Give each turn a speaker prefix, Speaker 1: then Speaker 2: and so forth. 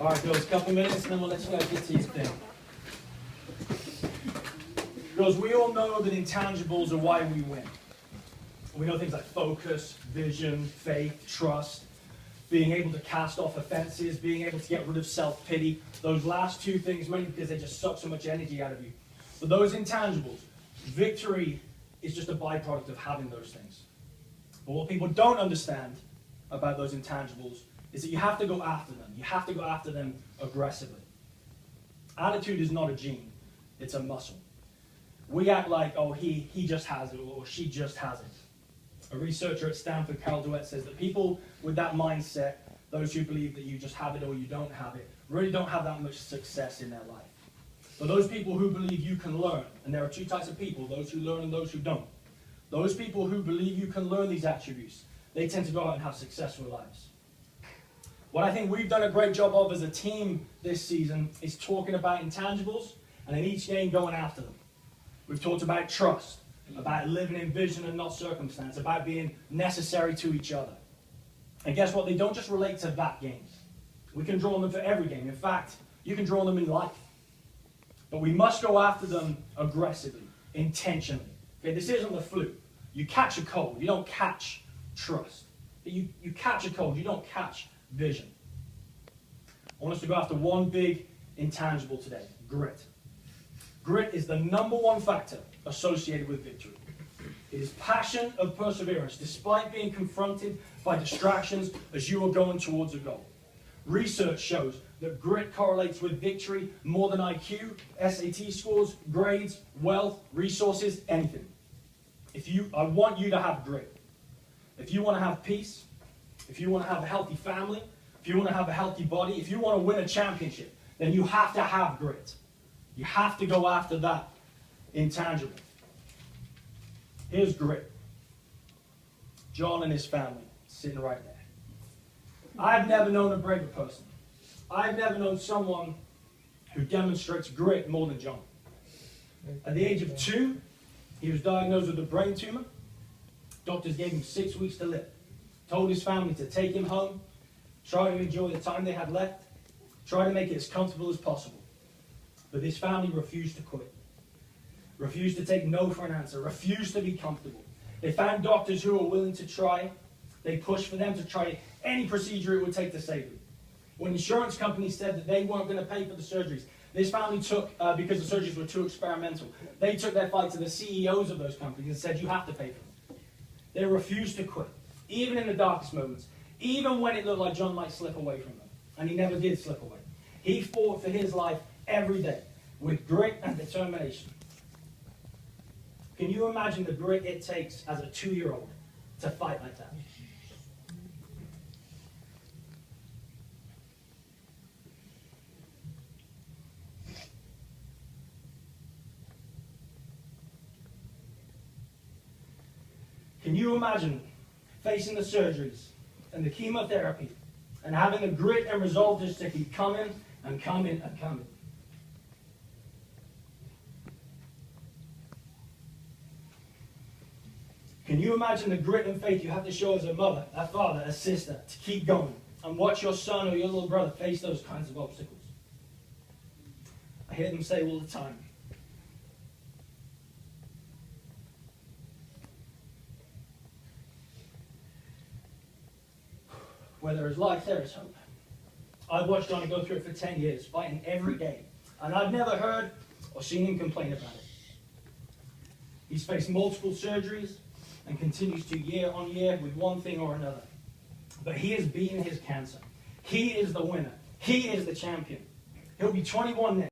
Speaker 1: All right, girls, a couple minutes and then we'll let you guys get to your thing. Girls, we all know that intangibles are why we win. We know things like focus, vision, faith, trust, being able to cast off offenses, being able to get rid of self-pity. Those last two things, mainly because they just suck so much energy out of you. But those intangibles, victory is just a byproduct of having those things. But what people don't understand about those intangibles is that you have to go after them. You have to go after them aggressively. Attitude is not a gene, it's a muscle. We act like, oh, he just has it, or she just has it. A researcher at Stanford, Carol Dweck, says that people with that mindset, those who believe that you just have it or you don't have it, really don't have that much success in their life. But those people who believe you can learn, and there are two types of people, those who learn and those who don't. Those people who believe you can learn these attributes, they tend to go out and have successful lives. What I think we've done a great job of as a team this season is talking about intangibles, and in each game going after them. We've talked about trust, about living in vision and not circumstance, about being necessary to each other. And guess what? They don't just relate to that game. We can draw on them for every game. In fact, you can draw on them in life. But we must go after them aggressively, intentionally. Okay, this isn't the flu. You catch a cold, you don't catch trust. You catch a cold, you don't catch vision. I want us to go after one big intangible today, grit. Grit is the #1 factor associated with victory. It is passion of perseverance, despite being confronted by distractions as you are going towards a goal. Research shows that grit correlates with victory more than IQ, SAT scores, grades, wealth, resources, anything. I want you to have grit. If you want to have peace, if you want to have a healthy family, if you want to have a healthy body, if you want to win a championship, then you have to have grit. You have to go after that intangible. Here's grit. John and his family sitting right there. I've never known a braver person. I've never known someone who demonstrates grit more than John. At the age of 2, he was diagnosed with a brain tumor. Doctors gave him 6 weeks to live. Told his family to take him home, try to enjoy the time they had left, try to make it as comfortable as possible. But his family refused to quit. Refused to take no for an answer. Refused to be comfortable. They found doctors who were willing to try. They pushed for them to try any procedure it would take to save him. When insurance companies said that they weren't going to pay for the surgeries, this family took, because the surgeries were too experimental, they took their fight to the CEOs of those companies and said, you have to pay for them. They refused to quit, even in the darkest moments, even when it looked like John might slip away from them. And he never did slip away. He fought for his life every day with grit and determination. Can you imagine the grit it takes as a 2-year-old to fight like that? Can you imagine facing the surgeries and the chemotherapy and having the grit and resolve just to keep coming and coming and coming? Can you imagine the grit and faith you have to show as a mother, a father, a sister to keep going and watch your son or your little brother face those kinds of obstacles? I hear them say all the time, where there is life, there is hope. I've watched Johnny go through it for 10 years, fighting every day, and I've never heard or seen him complain about it. He's faced multiple surgeries and continues to year on year with one thing or another. But he has beaten his cancer. He is the winner. He is the champion. He'll be 21 next.